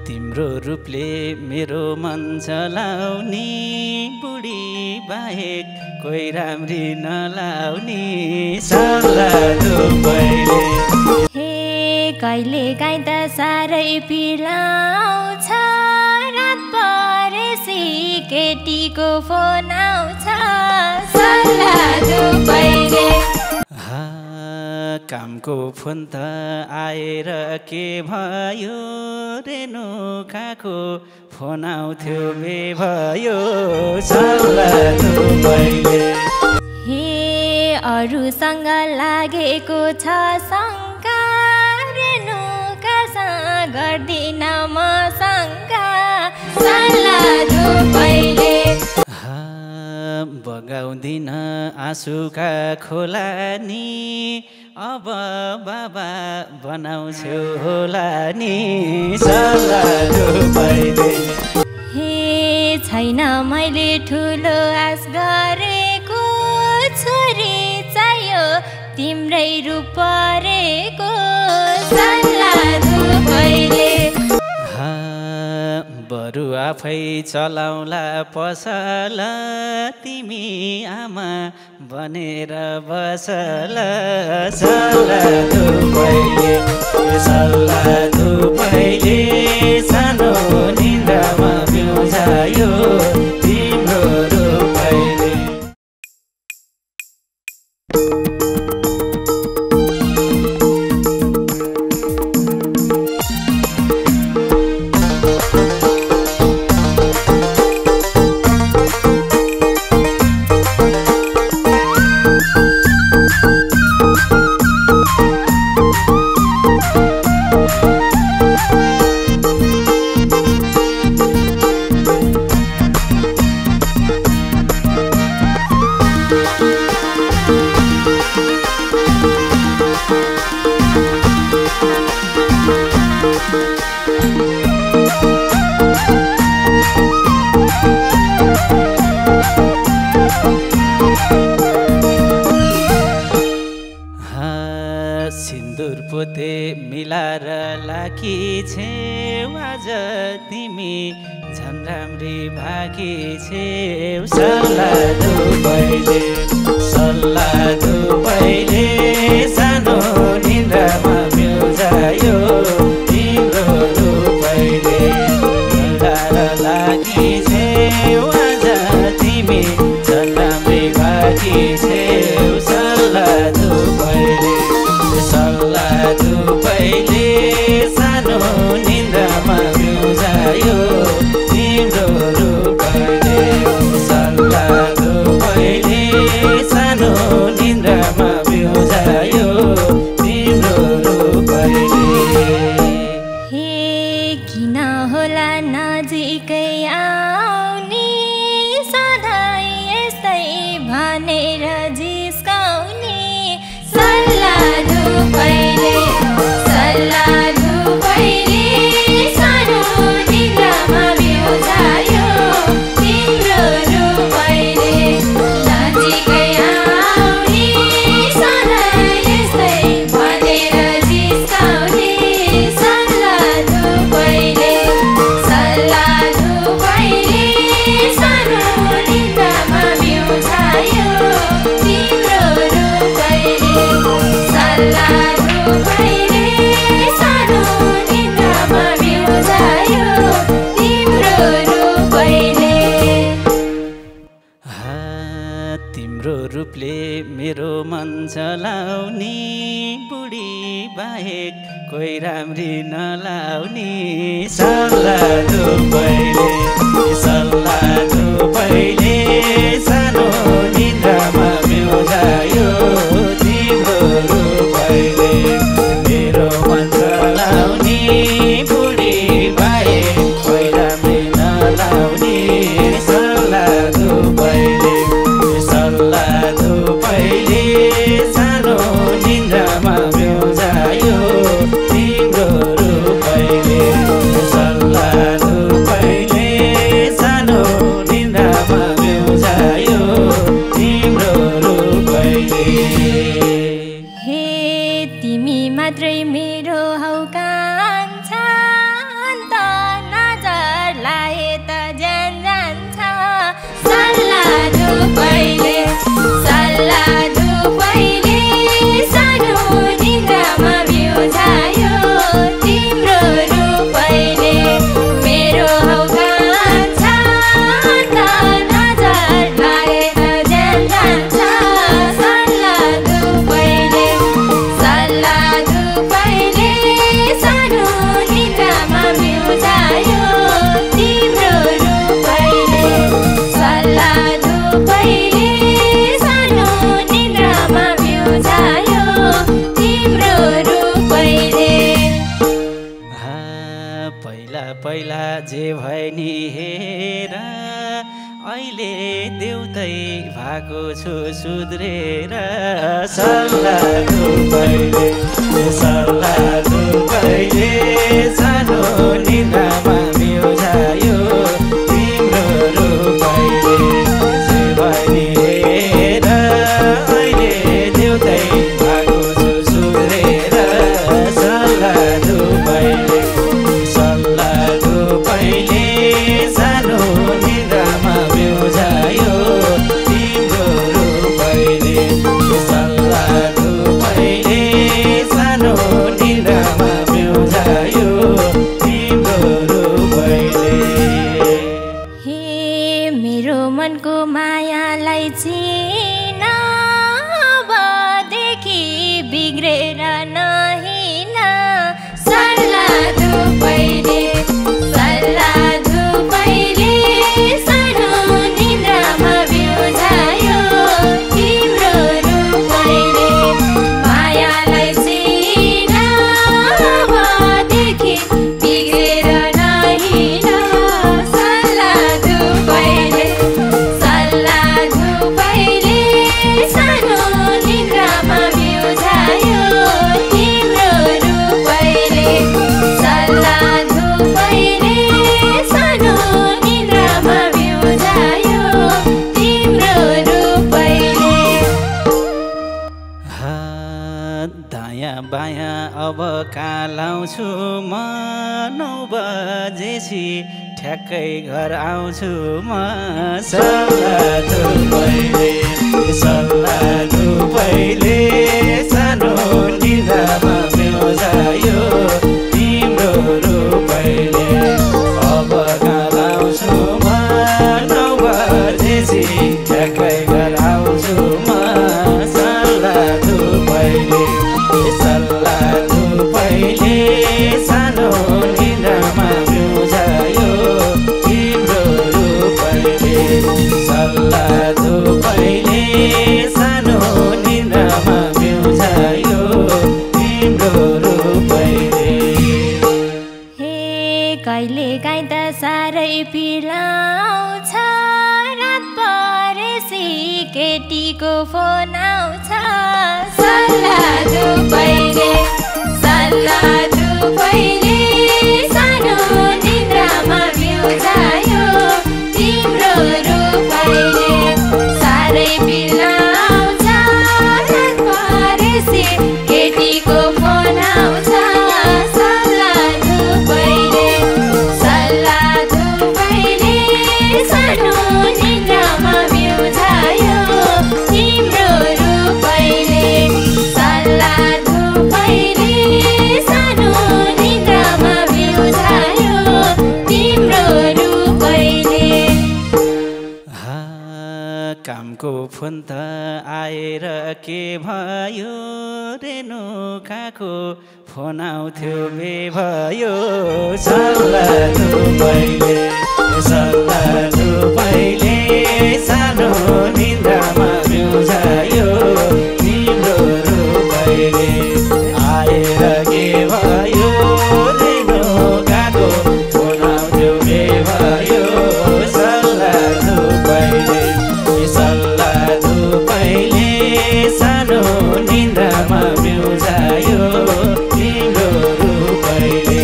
तिम्रो रूपले मेरो मन चलाउने बुढी बाहेक कोही राम्री नलाउने सल्लाह दुबैले हे कहिले काहीँ त साह्रै पिलाउँछ रात परेसी केटीको फोन आउँछ सल्लाह दुबैले कामको फोन त आएर के भयो रेणुकाको फोन आउँथ्यो बे भयो सल्लाह दुबैले हे अरूसँग लागेको छ शङ्का रेणुकासँग गर्दिन म शङ्का सल्लाह दुबैले बगाउँदिन आँसुका खोला नि अब बाबा बनाउँछु होला नि सल्लाह दुबैले हे छैन मैले ठुलो आश गरेको छोरी चाहियो तिम्रै रूप परेको सल्लाह दुबैले बरु आफै चलाउला पसल तिमी आमा बनेर बसल सल्लाह दुबैले सल्लाह दुबैले सानो निन्द्रामा बिउजायो तिम्रो रूपैले सिन्दुर पोते मिलाएर लाकी छेउ आज तिमी झन् राम्री भाकी छेउ सल्लाह दुबैले सानो निन्द्रामा बिउजायो तिम्रो रूपैले मिलाएर लाकी छेउ आज तिमी झन् राम्री भाकी छेउ सल्लाह दुबैले सल्लाह दुबैले सानो निन्द्रामा बिउजायो तिम्रो रूपैले सल्लाह दुबैले सानो निन्द्रामा बिउजायो तिम्रो रूपैले हे किन होला नजिकै आउने सधैँ यस्तै भनेर जिस्काउने सल्लाह दुबैले सानो निन्द्रामा बिउजायो तिम्रो रूपैले नजिकै आउने सधैँ यस्तै भनेर जिस्काउने सल्लाह दुबैले सानो निन्द्रामा बिउजायो तिम्रो रूपैले सल्लाह दुबैले सानो निन्द्रामा बिउजायो तिम्रो रूपैले तिम्रो रूपले मेरो मन चलाउने बुढी बाहेक कोही राम्री नलाउने सल्लाह दुबैले सानो निन्द्रामा बिउजायो तिम्रो रूपैले मेरो मन चलाउने बुढी बाहेक कोही राम्री नलाउने सल्लाह दुबैले सानो निन्द्रामा बिउजायो तिम्रो रूपैले सल्लाह दुबैले सानो निन्द्रामा बिउजायो तिम्रो रूपैले पहिला जे भए नि हेर अहिले देउतै भएको छु सुध्रेर सल्लाह दुबैले सानो निन्द्रामा बिउझायो तिम्रो रूपैले जे भए नि हेर अहिले देउतै भएको छु सुध्रेर सल्लाह दुबैले सानो निन्द्रामा बिउझायो तिम्रो रूपैले सल्लाह दुबैले सानो निन्द्रामा बिउझायो तिम्रो रूपैले हे मेरो मनको मायालाई चिन अबदेखि बिग्रेर नहिन सल्लाह दुबैले सानो निन्द्रामा बिउझायो तिम्रो रूपैले मायालाई चिन अबदेखि बिग्रेर नहिन सल्लाह दुबैले सानो निन्द्रामा बिउझायो तिम्रो रूपैले सल्लाह दुबैले सानो निन्द्रामा बिउझायो तिम्रो रूपैले दायाँ बायाँ अब कालाउँछु म 9 बजेपछि ठ्याक्कै घर आउँछु म सल्लाह दुबैले सानो निन्द्रामा बिउझायो तिम्रो रूपैले अब कालाउँछु म 9 बजेपछि ठ्याक्कै घर आउँछु म सल्लाह दुबैले सानो निन्द्रामा बिउझायो तिम्रो रूपैले सल्लाह दुबैले सानो निन्द्रामा बिउझायो तिम्रो रूपैले हे कहिले काहीँ त साह्रै पिलाउँछ रात परेपछि केटीको फोन आउँछ सल्लाह दुबैले सानो निन्द्रामा बिउझायो तिम्रो रूपैले साह्रै पिलाउँछ रात परेपछि केटीको फोन आउँछ सल्लाह दुबैले सानो निन्द्रामा बिउझायो तिम्रो रूपैले सल्लाह दुबैले सानो निन्द्रामा बिउझायो तिम्रो रूपैले कामको फोन त आएर के भयो रेणुकाको फोन आउँथ्यो बे भयो सल्लाह दुबैले सानो निन्द्रामा बिउझायो तिम्रो रूपैले आएर के भयो रेणुकाको फोन आउँथ्यो बे भयो सल्लाह दुबैले सानो निन्द्रामा बिउझायो तिम्रो रूपैले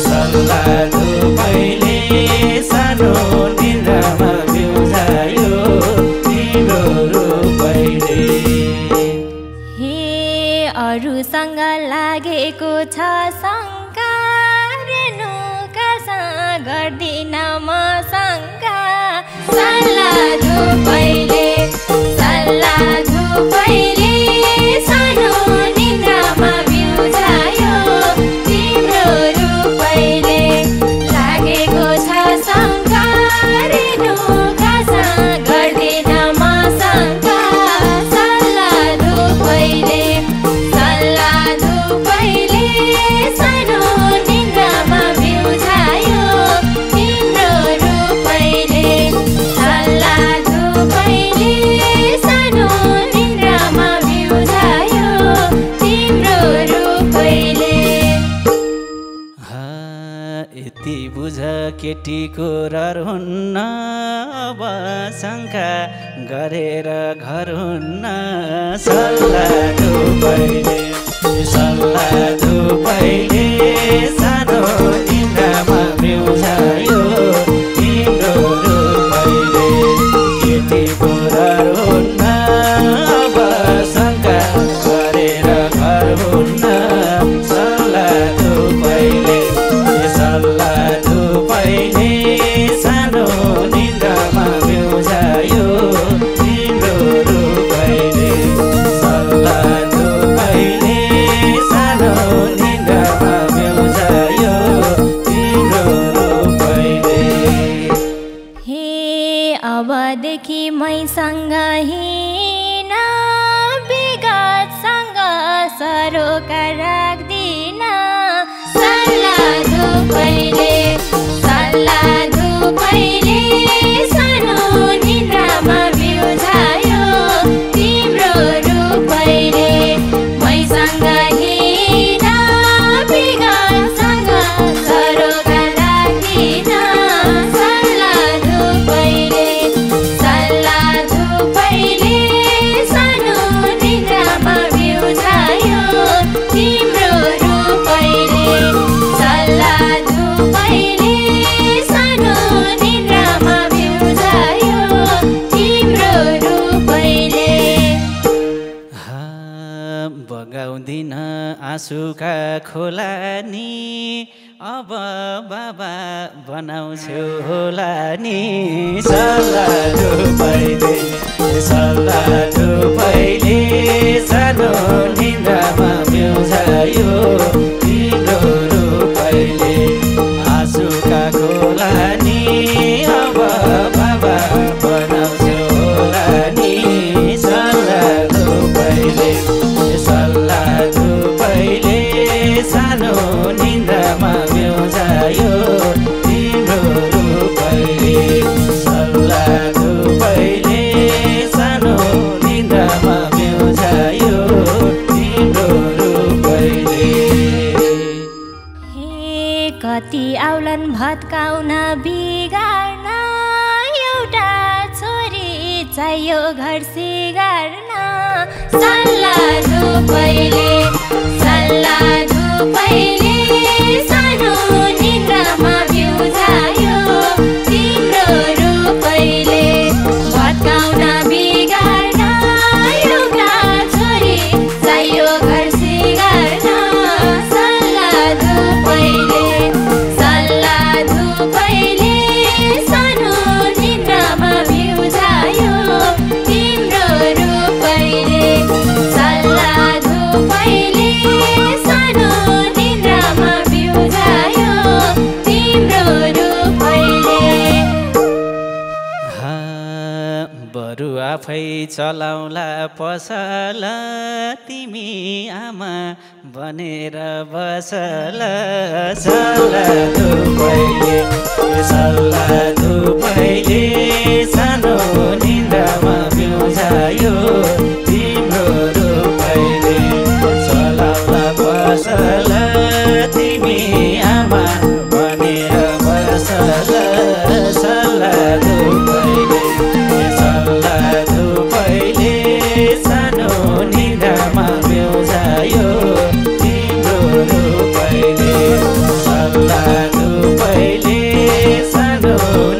सल्लाह दुबैले सानो निन्द्रामा बिउझायो तिम्रो रूपैले हे अरूसँग लागेको छ शङ्का रेणुकासँग गर्दिन म शङ्का सल्लाह दुबैले सानो निन्द्रामा बिउझायो तिम्रो रूपैले लागेको छ शङ्का रेणुकासँग गर्दिन म शङ्का सल्लाह दुबैले सानो निन्द्रामा बिउझायो तिम्रो रूपैले सल्लाह यति बुझ केटीको रहर हुन्न अब शङ्का गरेर घर हुन्न सल्लाह धुपैले सानो निन्द्रामा बिउझायो तिम्रो रूपैले केटीको रहर हुन्न अब शङ्का गरेर घर हुन्न सल्लाह धुपैले सानो निन्द्रामा बिउझायो तिम्रो रूपैले सल्लाह धुपैले सानो निन्द्रामा बिउझायो तिम्रो रूपैले। हे अबदेखि मैसँग हिँड विगतसँग सरोका राख्दिन सल्लाह धुपैले सानो निन्द्रामा बिउझायो तिम्रो रूपैले मैसँग हिँड विगतसँग सरोका राख्दिन सल्लाह धुपैले सानो निन्द्रामा बिउझायो तिम्रो रूपैले सल्लाह धुपैले सानो निन्द्रामा बिउझायो तिम्रो रूपैले। बगाउँदिन आँसुका खोला नि अब बाबा बनाउँछु होला नि सल्लाह धुपैले सानो निन्द्रामा बिउझायो तिम्रो रूपैले आँसुका खोला नि अब बाबा बनाउँछु होला नि सल्लाह धुपैले सानो निन्द्रामा बिउझायो तिम्रो रूपैले सल्लाह धुपैले सानो निन्द्रामा बिउझायो तिम्रो रूपैले। हे कति आउलान् भत्काउन बिगार्न एउटा छोरी चाहियो घर सिगार्न सल्लाह धुपैले सानो निन्द्रामा बिउझायो तिम्रो रूपैले भत्काउन बिगार्न एउटा छोरी चाहियो घर सिगार्न सल्लाह धुपैले सानो निन्द्रामा बिउझायो तिम्रो रूपैले सल्लाह धुपैले सानो निन्द्रामा बिउझायो तिम्रो रूपैले। बरु आफै चलाउला पसल तिमी आमा बनेर बसल सल्लाह धुपैले सानो निन्द्रामा बिउझायो तिम्रो रूपैले चलाउला पसल तिमी आमा बनेर बसल सल्लाह धुपैले सानो निन्द्रामा बिउझायो तिम्रो रूपैले सल्लाह धुपैले सानो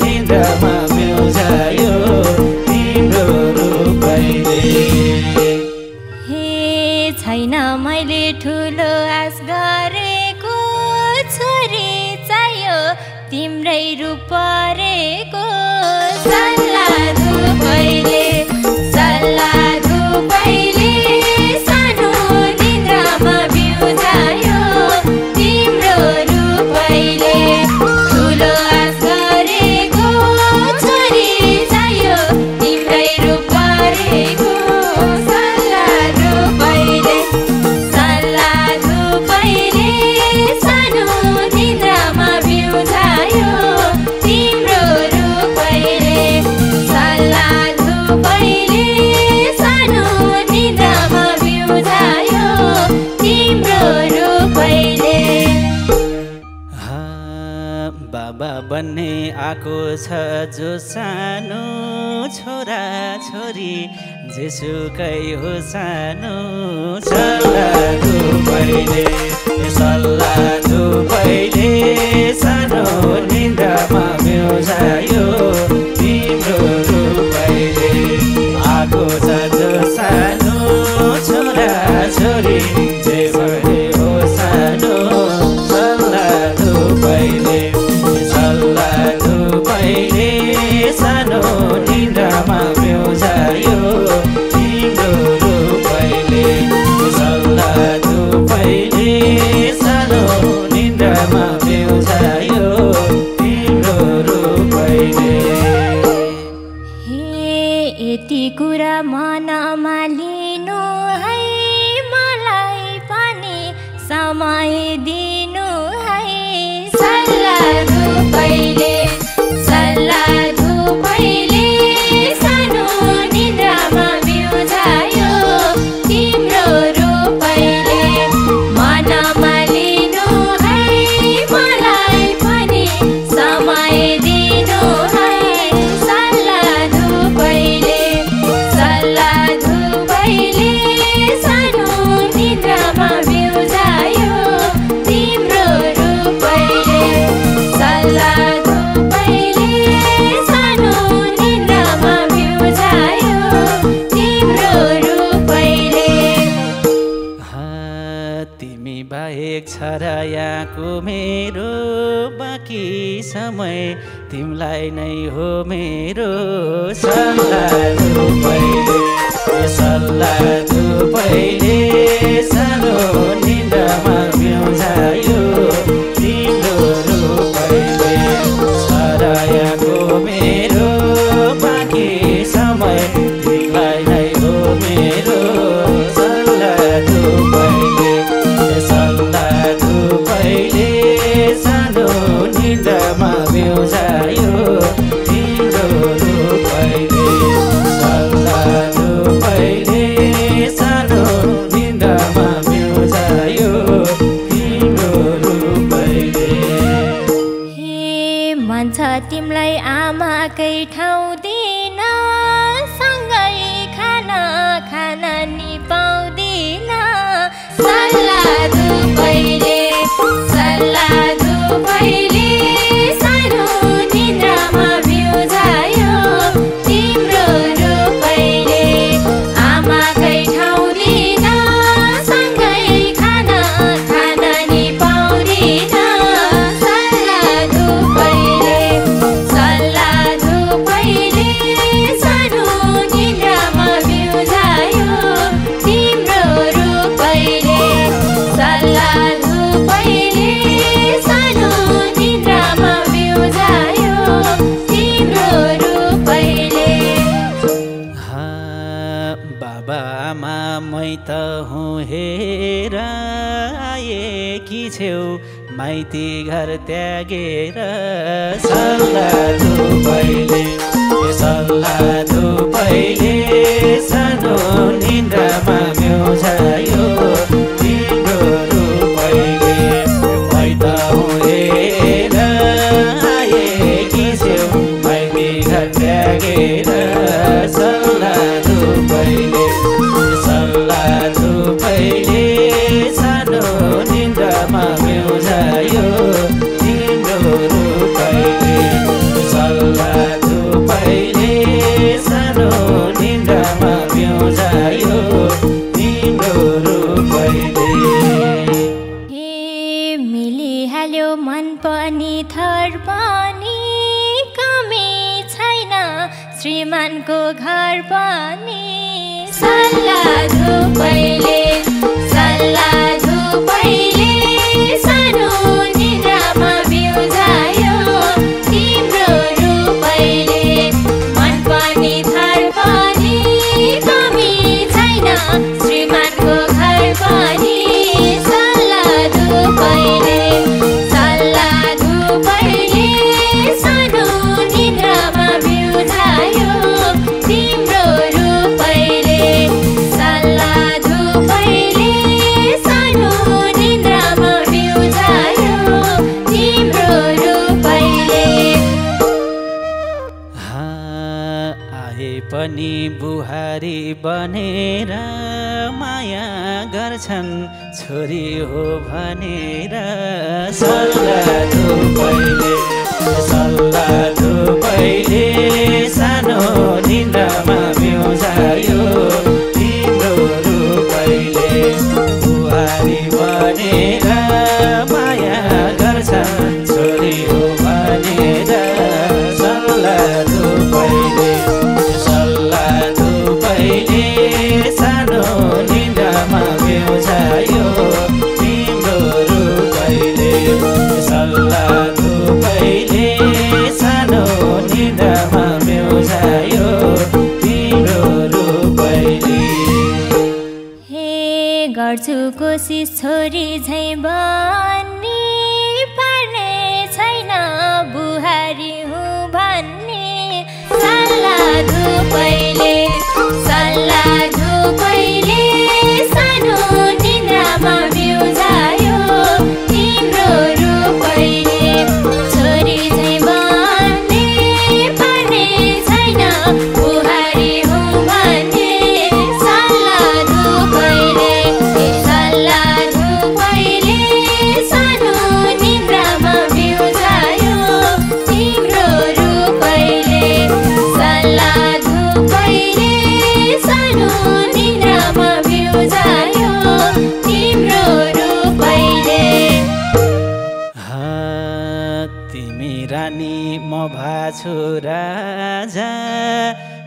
निन्द्रामा बिउझायो तिम्रो रूपैले। हे छैन मैले ठुलो आश गरेको छोरी चाहियो तिम्रै रूप परेको सल्लाह धुपैले सानो निन्द्रामा बिउझायो तिम्रो रूपैले ठुलो आश गरेको छोरी चाहियो तिम्रै रूप परेको सल्लाह धुपैले सानो निन्द्रामा बिउझायो तिम्रो रूप बाबा बन्ने आएको छ जो सानो छोरा छोरी जेसुकै हो सानो सल्लाह धुपैले सानो निन्द्रामा बेउजायो तिम्रो रूपैले आएको छ जो सानो छोरा छोरी जेसुकै हो सानो सल्लाह धुपैले सानो निन्द्रामा बेउजायो तिम्रो रूपैले सल्लाह धुपैले सानो निन्द्रामा बेउजायो तिम्रो रूपैले यति कुरा मनमा लिनु है मलाई पनि समय दिनु है सल्लाह धुपैले सानो निन्द्रामा बेउजायो तिम्रो रूपैले मनमा लिनु है मलाई पनि समय दिनु है सल्लाह धुपैले सानो निन्द्रामा बेउजायो तिम्रो रूपैले सल्लाह धुपैले सानो निन्द्रामा बेउजायो तिम्रो रूपैले तिमी बाहेक छ र यहाँको मेरो बाँकी समय तिमीलाई नै हो मेरो सल्लाह धुपैले सानो निन्द्रामा बेउजायो तिम्रो रूपैले छ र यहाँको मेरो बाँकी समय तिमीलाई नै हो मेरो सल्लाह धुपैले सानो निन्द्रामा बेउजायो तिम्रो रूपैले सल्लाह धुपैले सानो निन्द्रामा बेउजायो तिम्रो रूपैले मन छ तिमीलाई आमाकै ठाउँ दिन सँगै खाना नि पाउँदिन सल्लाह धुपैले सानो निन्द्रामा बेउजायो तिम्रो रूपैले आमाकै ठाउँ दिन सँगै खाना नि पाउँदिन सल्लाह धुपैले सानो निन्द्रामा बेउजायो तिम्रो रूपैले सल्लाह धुपैले सानो निन्द्रामा बेउजायो तिम्रो रूपैले बाबा आमा मै त हुँ हेर आएकी छेउ माइती घर त्यागेर सल्लाह धुपैले सानो निन्द्रामा बेउजायो तिम्रो रूपैले मै त हुँ हेर आएकी छेउ माइती घर त्यागेर सल्लाह धुपैले सानो निन्द्रामा बेउजायो तिम्रो रूपैले सल्लाह धुपैले सानो निन्द्रामा बेउजायो तिम्रो रूपैले मिलिहाल्यो मन पनि थर पनि कमी छैन श्रीमानको घर पनि सल्लाह धुपैले सानो निन्द्रामा बेउजायो तिम्रो रूपैले मन पनि थर पनि कमी छैन श्रीमानको घर पनि सल्लाह धुपैले सानो निन्द्रामा बेउजायो तिम्रो रूपैले सल्लाह धुपैले सानो निन्द्रामा बेउजायो पनि बुहारी बनेर माया गर्छन् छोरी हो भनेर सल्लाह धुपैले सानो निन्द्रामा बिउजायो तिम्रो रूपैले बुहारी बनेर माया गर्छन् छोरी हो भनेर सल्लाह धुपैले सानो निन्द्रामा बिउजायो तिम्रो रूपैले सल्लाह धुपैले सानो निन्द्रामा बिउजायो तिम्रो रूपैले हे गर्छु कोसिस छोरी झै बन्ने पर्ने छैन बुहारी हुँ भन्ने सल्लाह धुपैले सानो निन्द्रामा बिउजायो तिम्रो रूपैले छोरी झै बन्ने पर्ने छैन बुहारी हुँ भन्ने सल्लाह धुपैले सानो निन्द्रामा बिउजायो तिम्रो रूपैले सल्लाह धुपैले सानो निन्द्रामा बिउजायो तिम्रो रूपैले तिमी रानी म भाछु राजा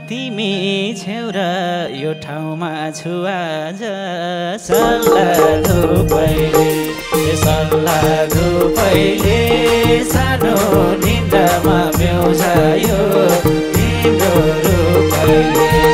तिमी छेउ र यो ठाउँमा छु आज सल्लाह धुपैले सानो निन्द्रामा बिउजायो तिम्रो रूपैले